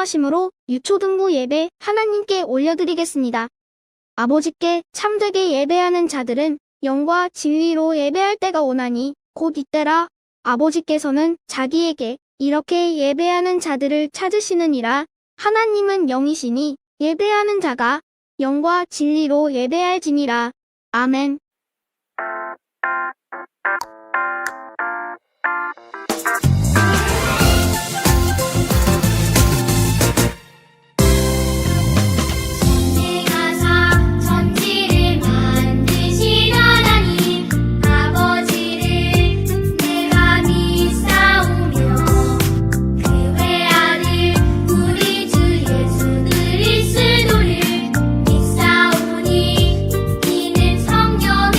사모하심으로 유초등부 예배 하나님께 올려드리겠습니다. 아버지께 참되게 예배하는 자들은 영과 진리로 예배할 때가 오나니 곧 이때라. 아버지께서는 자기에게 이렇게 예배하는 자들을 찾으시느니라. 하나님은 영이시니 예배하는 자가 영과 진리로 예배할지니라. 아멘. 전능하사 천지를 만드신 하나님 아버지를 내가 믿사오며 그 외아들 우리 주 예수 그리스도를 믿사오니 이는 성령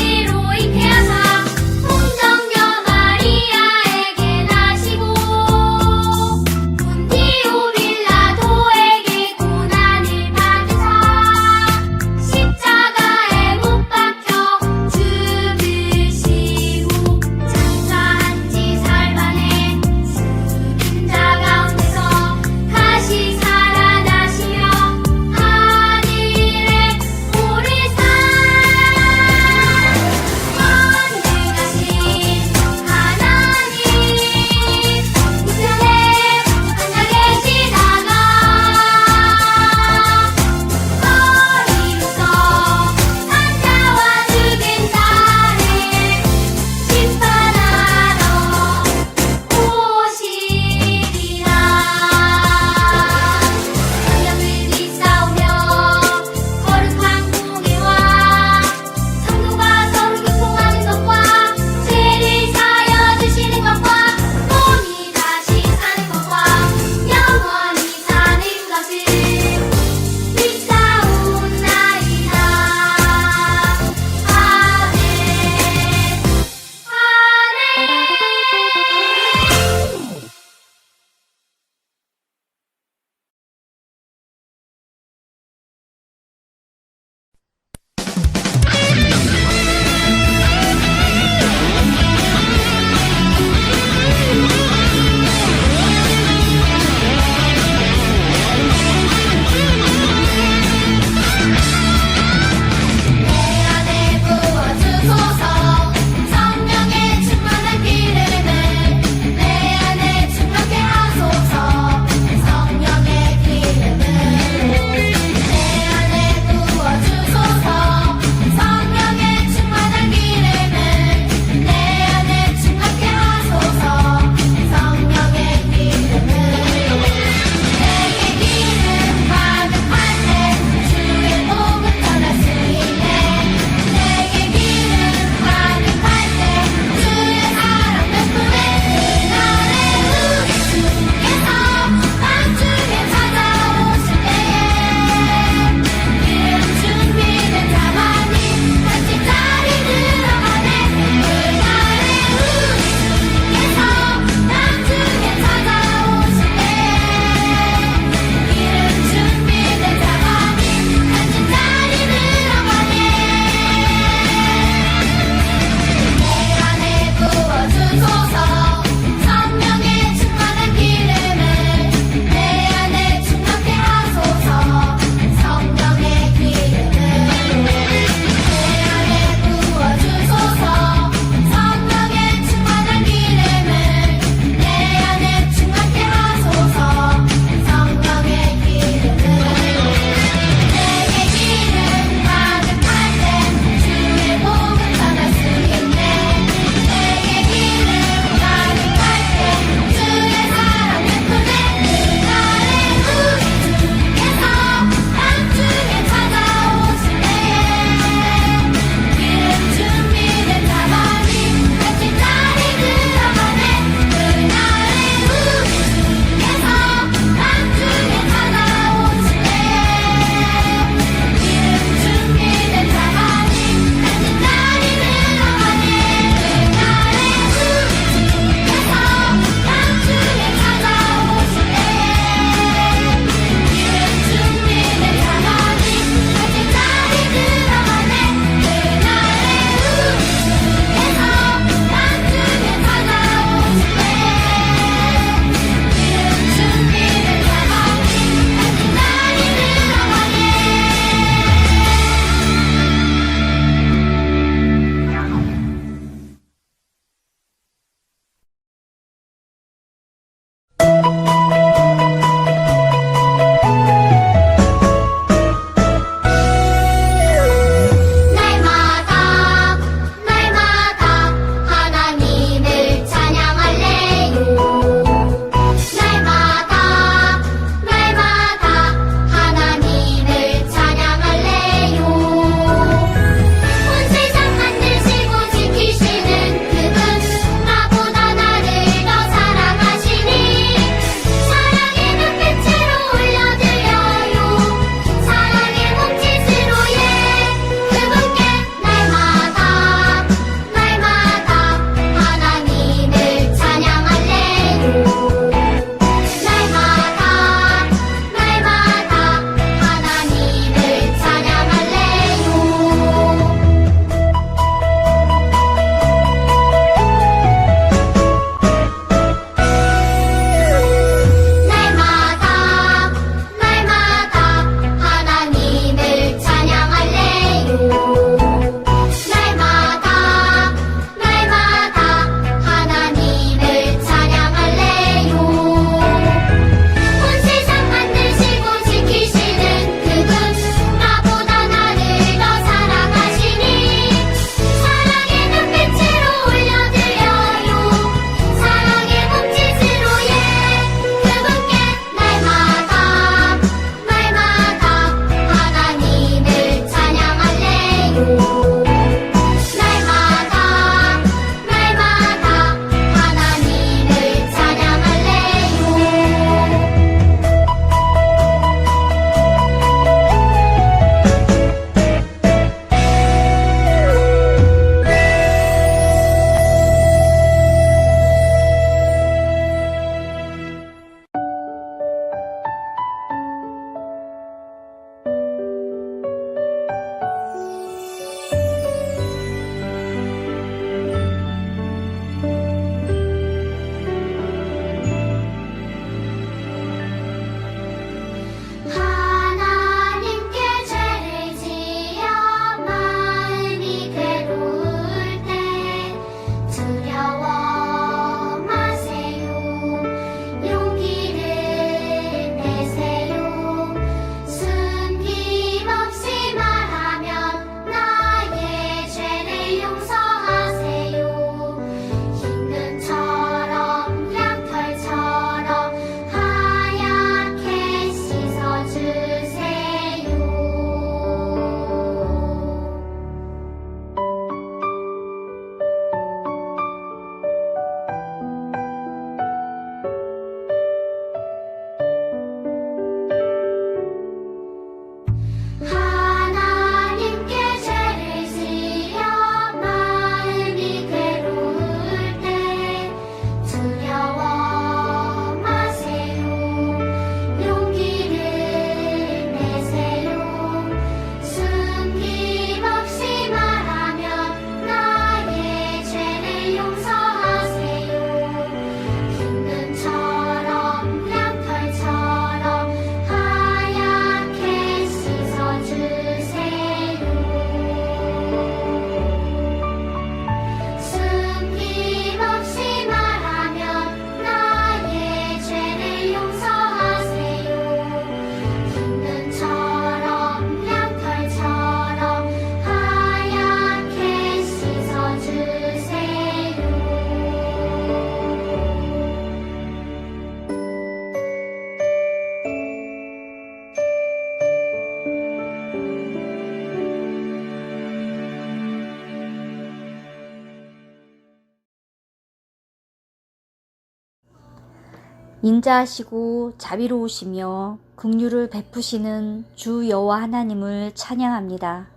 인자하시고 자비로우시며 긍휼을 베푸시는 주 여호와 하나님을 찬양합니다.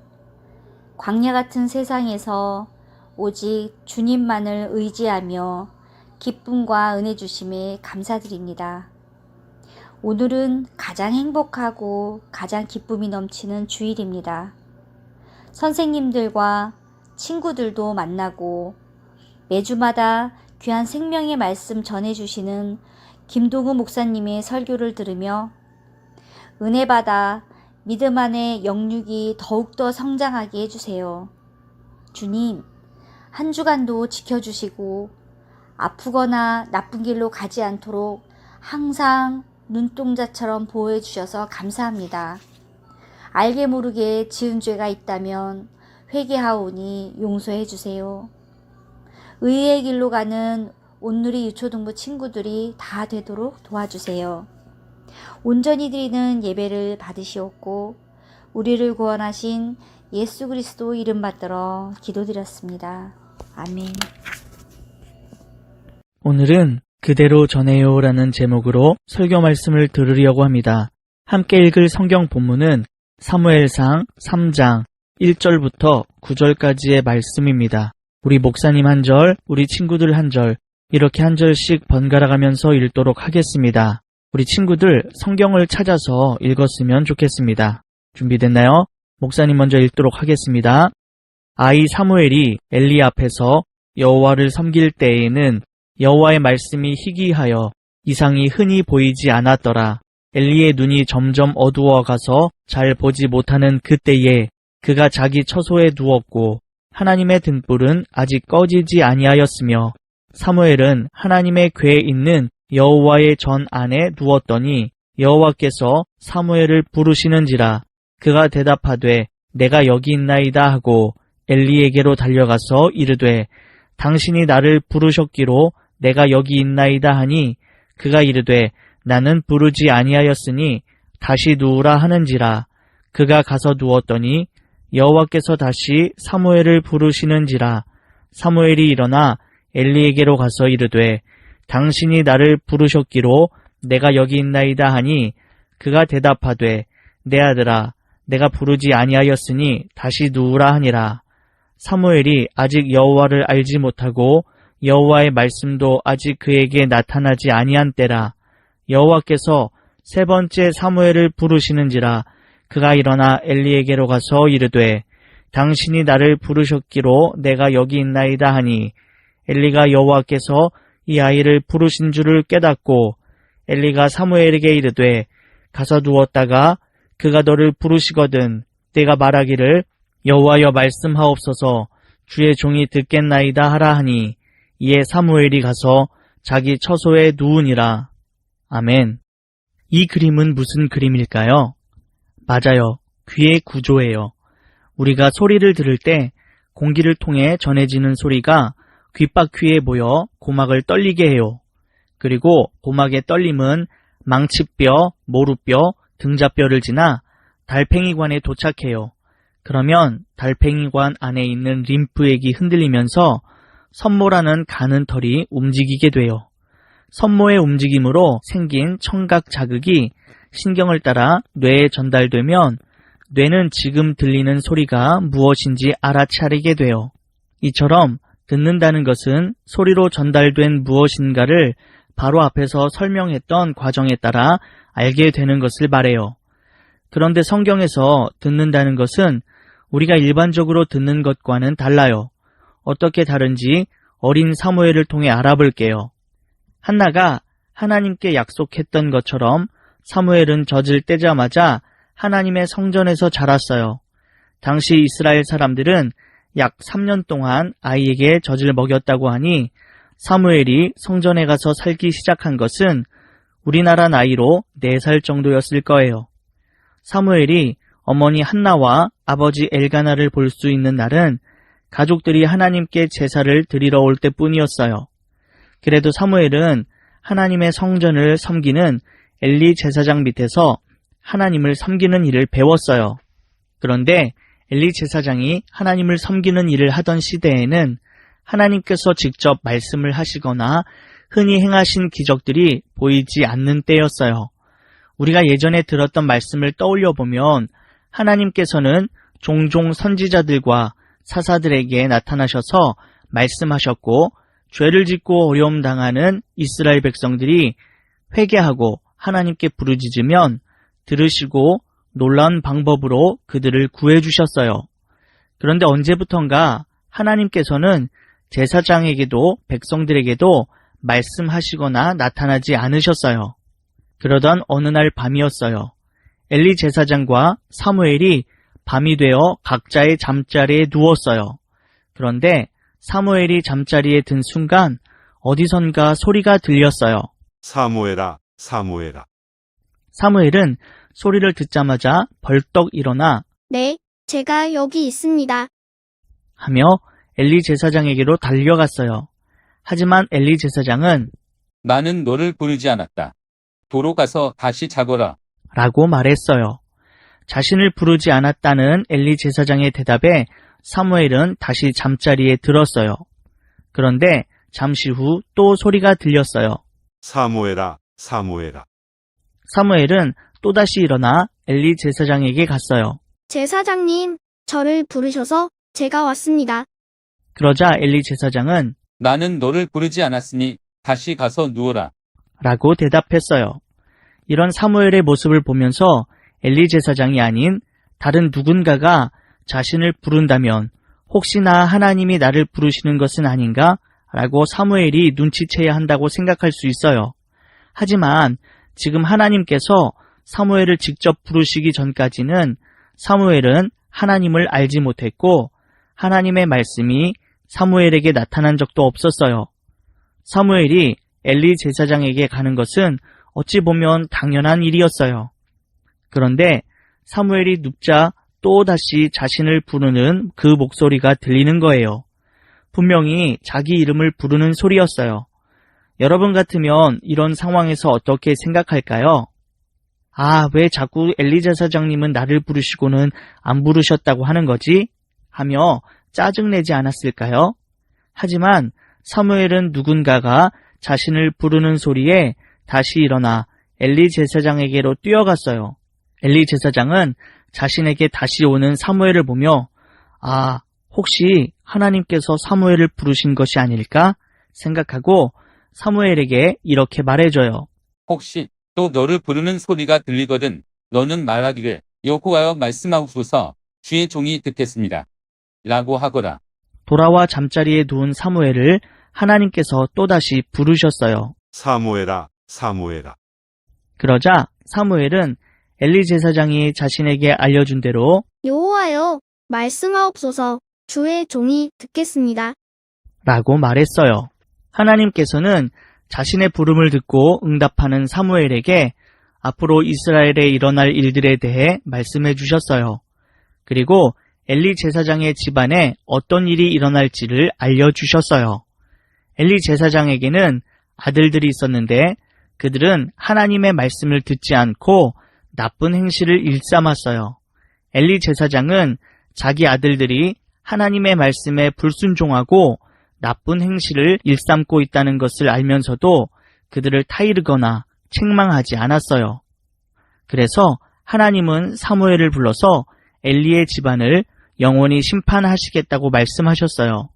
광야 같은 세상에서 오직 주님만을 의지하며 기쁨과 은혜 주심에 감사드립니다. 오늘은 가장 행복하고 가장 기쁨이 넘치는 주일입니다. 선생님들과 친구들도 만나고 매주마다 귀한 생명의 말씀 전해주시는 김동우 목사님의 설교를 들으며 은혜 받아 믿음 안에 영육이 더욱더 성장하게 해주세요. 주님, 한 주간도 지켜주시고 아프거나 나쁜 길로 가지 않도록 항상 눈동자처럼 보호해 주셔서 감사합니다. 알게 모르게 지은 죄가 있다면 회개하오니 용서해 주세요. 의의 길로 가는 온누리 유초등부 친구들이 다 되도록 도와주세요. 온전히 드리는 예배를 받으시옵고 우리를 구원하신 예수 그리스도 이름 받들어 기도드렸습니다. 아멘. 오늘은 그대로 전해요라는 제목으로 설교 말씀을 들으려고 합니다. 함께 읽을 성경 본문은 사무엘상 3장 1절부터 9절까지의 말씀입니다. 우리 목사님 한 절, 우리 친구들 한 절, 이렇게 한 절씩 번갈아 가면서 읽도록 하겠습니다. 우리 친구들 성경을 찾아서 읽었으면 좋겠습니다. 준비됐나요? 목사님 먼저 읽도록 하겠습니다. 아이 사무엘이 엘리 앞에서 여호와를 섬길 때에는 여호와의 말씀이 희귀하여 이상이 흔히 보이지 않았더라. 엘리의 눈이 점점 어두워 가서 잘 보지 못하는 그때에 그가 자기 처소에 누웠고 하나님의 등불은 아직 꺼지지 아니하였으며 사무엘은 하나님의 궤에 있는 여호와의 전 안에 누웠더니 여호와께서 사무엘을 부르시는지라. 그가 대답하되 내가 여기 있나이다 하고 엘리에게로 달려가서 이르되 당신이 나를 부르셨기로 내가 여기 있나이다 하니 그가 이르되 나는 부르지 아니하였으니 다시 누우라 하는지라. 그가 가서 누웠더니 여호와께서 다시 사무엘을 부르시는지라. 사무엘이 일어나 엘리에게로 가서 이르되 당신이 나를 부르셨기로 내가 여기 있나이다 하니 그가 대답하되 내 아들아 내가 부르지 아니하였으니 다시 누우라 하니라. 사무엘이 아직 여호와를 알지 못하고 여호와의 말씀도 아직 그에게 나타나지 아니한 때라. 여호와께서 세 번째 사무엘을 부르시는지라. 그가 일어나 엘리에게로 가서 이르되 당신이 나를 부르셨기로 내가 여기 있나이다 하니 엘리가 여호와께서 이 아이를 부르신 줄을 깨닫고 엘리가 사무엘에게 이르되 가서 누웠다가 그가 너를 부르시거든 내가 말하기를 여호와여 말씀하옵소서 주의 종이 듣겠나이다 하라 하니 이에 사무엘이 가서 자기 처소에 누우니라. 아멘. 이 그림은 무슨 그림일까요? 맞아요. 귀의 구조예요. 우리가 소리를 들을 때 공기를 통해 전해지는 소리가 귓바퀴에 모여 고막을 떨리게 해요. 그리고 고막의 떨림은 망치뼈, 모루뼈, 등자뼈를 지나 달팽이관에 도착해요. 그러면 달팽이관 안에 있는 림프액이 흔들리면서 섬모라는 가는 털이 움직이게 돼요. 섬모의 움직임으로 생긴 청각 자극이 신경을 따라 뇌에 전달되면 뇌는 지금 들리는 소리가 무엇인지 알아차리게 돼요. 이처럼 듣는다는 것은 소리로 전달된 무엇인가를 바로 앞에서 설명했던 과정에 따라 알게 되는 것을 말해요. 그런데 성경에서 듣는다는 것은 우리가 일반적으로 듣는 것과는 달라요. 어떻게 다른지 어린 사무엘을 통해 알아볼게요. 한나가 하나님께 약속했던 것처럼 사무엘은 젖을 떼자마자 하나님의 성전에서 자랐어요. 당시 이스라엘 사람들은 약 3년 동안 아이에게 젖을 먹였다고 하니 사무엘이 성전에 가서 살기 시작한 것은 우리나라 나이로 4살 정도였을 거예요. 사무엘이 어머니 한나와 아버지 엘가나를 볼 수 있는 날은 가족들이 하나님께 제사를 드리러 올 때뿐이었어요. 그래도 사무엘은 하나님의 성전을 섬기는 엘리 제사장 밑에서 하나님을 섬기는 일을 배웠어요. 그런데 엘리 제사장이 하나님을 섬기는 일을 하던 시대에는 하나님께서 직접 말씀을 하시거나 흔히 행하신 기적들이 보이지 않는 때였어요. 우리가 예전에 들었던 말씀을 떠올려 보면 하나님께서는 종종 선지자들과 사사들에게 나타나셔서 말씀하셨고, 죄를 짓고 어려움 당하는 이스라엘 백성들이 회개하고 하나님께 부르짖으면 들으시고 놀라운 방법으로 그들을 구해주셨어요. 그런데 언제부턴가 하나님께서는 제사장에게도 백성들에게도 말씀하시거나 나타나지 않으셨어요. 그러던 어느 날 밤이었어요. 엘리 제사장과 사무엘이 밤이 되어 각자의 잠자리에 누웠어요. 그런데 사무엘이 잠자리에 든 순간 어디선가 소리가 들렸어요. 사무엘아, 사무엘아. 사무엘은 소리를 듣자마자 벌떡 일어나 네, 제가 여기 있습니다. 하며 엘리 제사장에게로 달려갔어요. 하지만 엘리 제사장은 나는 너를 부르지 않았다. 도로 가서 다시 자거라. 라고 말했어요. 자신을 부르지 않았다는 엘리 제사장의 대답에 사무엘은 다시 잠자리에 들었어요. 그런데 잠시 후 또 소리가 들렸어요. 사무엘아, 사무엘아. 사무엘은 또다시 일어나 엘리 제사장에게 갔어요. 제사장님, 저를 부르셔서 제가 왔습니다. 그러자 엘리 제사장은 나는 너를 부르지 않았으니 다시 가서 누워라. 라고 대답했어요. 이런 사무엘의 모습을 보면서 엘리 제사장이 아닌 다른 누군가가 자신을 부른다면 혹시나 하나님이 나를 부르시는 것은 아닌가? 라고 사무엘이 눈치채야 한다고 생각할 수 있어요. 하지만 지금 하나님께서 사무엘을 직접 부르시기 전까지는 사무엘은 하나님을 알지 못했고 하나님의 말씀이 사무엘에게 나타난 적도 없었어요. 사무엘이 엘리 제사장에게 가는 것은 어찌 보면 당연한 일이었어요. 그런데 사무엘이 눕자 또다시 자신을 부르는 그 목소리가 들리는 거예요. 분명히 자기 이름을 부르는 소리였어요. 여러분 같으면 이런 상황에서 어떻게 생각할까요? 아, 왜 자꾸 엘리 제사장님은 나를 부르시고는 안 부르셨다고 하는 거지? 하며 짜증내지 않았을까요? 하지만 사무엘은 누군가가 자신을 부르는 소리에 다시 일어나 엘리 제사장에게로 뛰어갔어요. 엘리 제사장은 자신에게 다시 오는 사무엘을 보며 아, 혹시 하나님께서 사무엘을 부르신 것이 아닐까 생각하고 사무엘에게 이렇게 말해줘요. 혹시 또 너를 부르는 소리가 들리거든 너는 말하기를 여호와여 말씀하옵소서 주의 종이 듣겠습니다. 라고 하거라. 돌아와 잠자리에 누운 사무엘을 하나님께서 또다시 부르셨어요. 사무엘아, 사무엘아. 그러자 사무엘은 엘리 제사장이 자신에게 알려준 대로 여호와여, 말씀하옵소서, 주의 종이 듣겠습니다. 라고 말했어요. 하나님께서는 자신의 부름을 듣고 응답하는 사무엘에게 앞으로 이스라엘에 일어날 일들에 대해 말씀해 주셨어요. 그리고 엘리 제사장의 집안에 어떤 일이 일어날지를 알려주셨어요. 엘리 제사장에게는 아들들이 있었는데 그들은 하나님의 말씀을 듣지 않고 나쁜 행실을 일삼았어요. 엘리 제사장은 자기 아들들이 하나님의 말씀에 불순종하고 나쁜 행실을 일삼고 있다는 것을 알면서도 그들을 타이르거나 책망하지 않았어요. 그래서 하나님은 사무엘을 불러서 엘리의 집안을 영원히 심판하시겠다고 말씀하셨어요.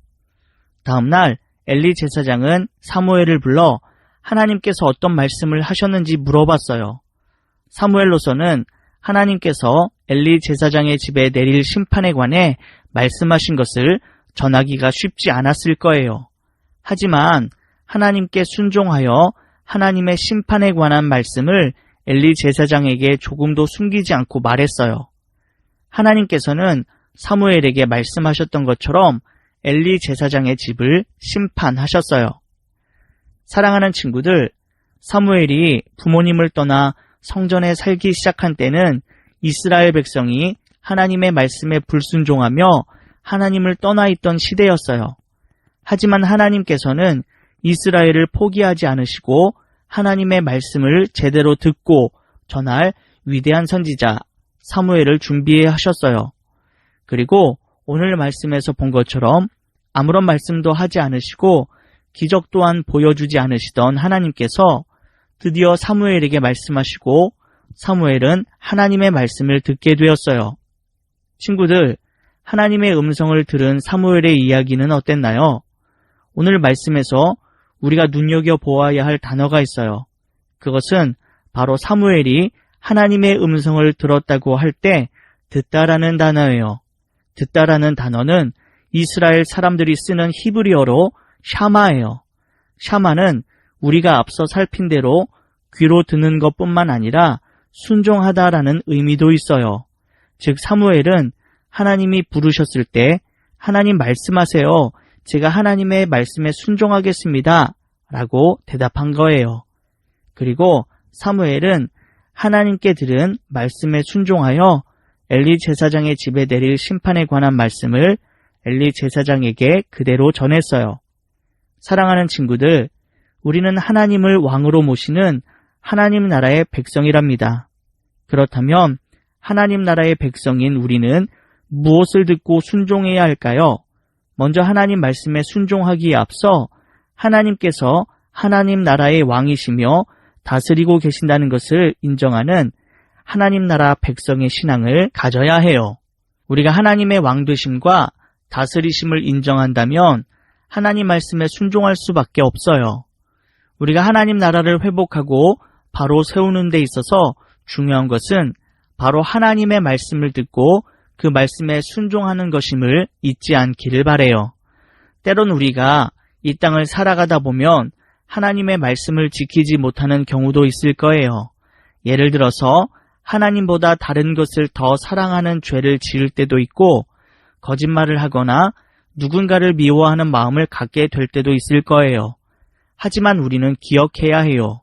다음 날 엘리 제사장은 사무엘을 불러 하나님께서 어떤 말씀을 하셨는지 물어봤어요. 사무엘로서는 하나님께서 엘리 제사장의 집에 내릴 심판에 관해 말씀하신 것을 전하기가 쉽지 않았을 거예요. 하지만 하나님께 순종하여 하나님의 심판에 관한 말씀을 엘리 제사장에게 조금도 숨기지 않고 말했어요. 하나님께서는 사무엘에게 말씀하셨던 것처럼 엘리 제사장의 집을 심판하셨어요. 사랑하는 친구들, 사무엘이 부모님을 떠나 성전에 살기 시작한 때는 이스라엘 백성이 하나님의 말씀에 불순종하며 하나님을 떠나 있던 시대였어요. 하지만 하나님께서는 이스라엘을 포기하지 않으시고 하나님의 말씀을 제대로 듣고 전할 위대한 선지자 사무엘을 준비해 하셨어요. 그리고 오늘 말씀에서 본 것처럼 아무런 말씀도 하지 않으시고 기적 또한 보여주지 않으시던 하나님께서 드디어 사무엘에게 말씀하시고 사무엘은 하나님의 말씀을 듣게 되었어요. 친구들, 하나님의 음성을 들은 사무엘의 이야기는 어땠나요? 오늘 말씀에서 우리가 눈여겨보아야 할 단어가 있어요. 그것은 바로 사무엘이 하나님의 음성을 들었다고 할 때 듣다라는 단어예요. 듣다라는 단어는 이스라엘 사람들이 쓰는 히브리어로 샤마예요. 샤마는 우리가 앞서 살핀 대로 귀로 듣는 것뿐만 아니라 순종하다라는 의미도 있어요. 즉 사무엘은 하나님이 부르셨을 때 하나님 말씀하세요. 제가 하나님의 말씀에 순종하겠습니다. 라고 대답한 거예요. 그리고 사무엘은 하나님께 들은 말씀에 순종하여 엘리 제사장의 집에 내릴 심판에 관한 말씀을 엘리 제사장에게 그대로 전했어요. 사랑하는 친구들, 우리는 하나님을 왕으로 모시는 하나님 나라의 백성이랍니다. 그렇다면 하나님 나라의 백성인 우리는 무엇을 듣고 순종해야 할까요? 먼저 하나님 말씀에 순종하기에 앞서 하나님께서 하나님 나라의 왕이시며 다스리고 계신다는 것을 인정하는 하나님 나라 백성의 신앙을 가져야 해요. 우리가 하나님의 왕 되심과 다스리심을 인정한다면 하나님 말씀에 순종할 수밖에 없어요. 우리가 하나님 나라를 회복하고 바로 세우는 데 있어서 중요한 것은 바로 하나님의 말씀을 듣고 그 말씀에 순종하는 것임을 잊지 않기를 바라요. 때론 우리가 이 땅을 살아가다 보면 하나님의 말씀을 지키지 못하는 경우도 있을 거예요. 예를 들어서 하나님보다 다른 것을 더 사랑하는 죄를 지을 때도 있고 거짓말을 하거나 누군가를 미워하는 마음을 갖게 될 때도 있을 거예요. 하지만 우리는 기억해야 해요.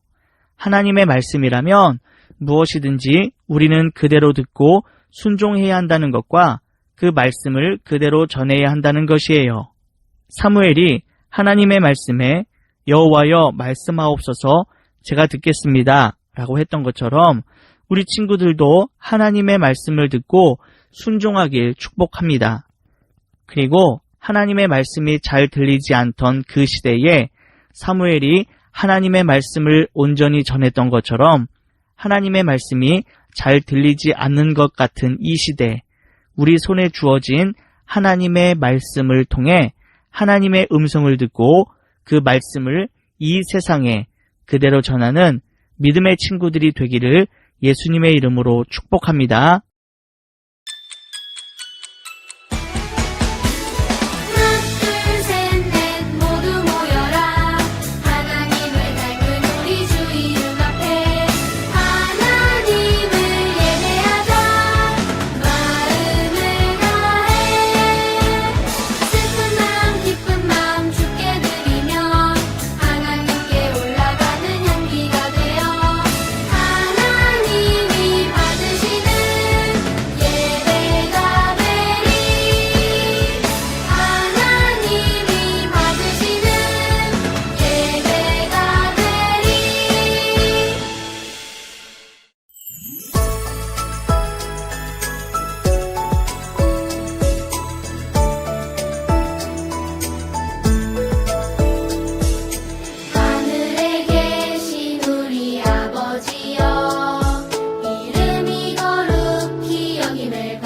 하나님의 말씀이라면 무엇이든지 우리는 그대로 듣고 순종해야 한다는 것과 그 말씀을 그대로 전해야 한다는 것이에요. 사무엘이 하나님의 말씀에 여호와여 말씀하옵소서 제가 듣겠습니다 라고 했던 것처럼 우리 친구들도 하나님의 말씀을 듣고 순종하길 축복합니다. 그리고 하나님의 말씀이 잘 들리지 않던 그 시대에 사무엘이 하나님의 말씀을 온전히 전했던 것처럼 하나님의 말씀이 잘 들리지 않는 것 같은 이 시대, 우리 손에 주어진 하나님의 말씀을 통해 하나님의 음성을 듣고 그 말씀을 이 세상에 그대로 전하는 믿음의 친구들이 되기를 예수님의 이름으로 축복합니다. 둘, 셋, 넷 모두 모여라. 하나님을 닮은 우리 주 이름 앞에 하나님을 예배하자. 마음을 다해 슬픈 마음 기쁜 마음 주께 드리며 하나님께 올라가는 향기가 되어 하나님이 받으시는 예배가 되리. 하나님이 받으시는 예배가 되리. 하늘에 계신 우리 아버지여 이름이 거룩히 여김을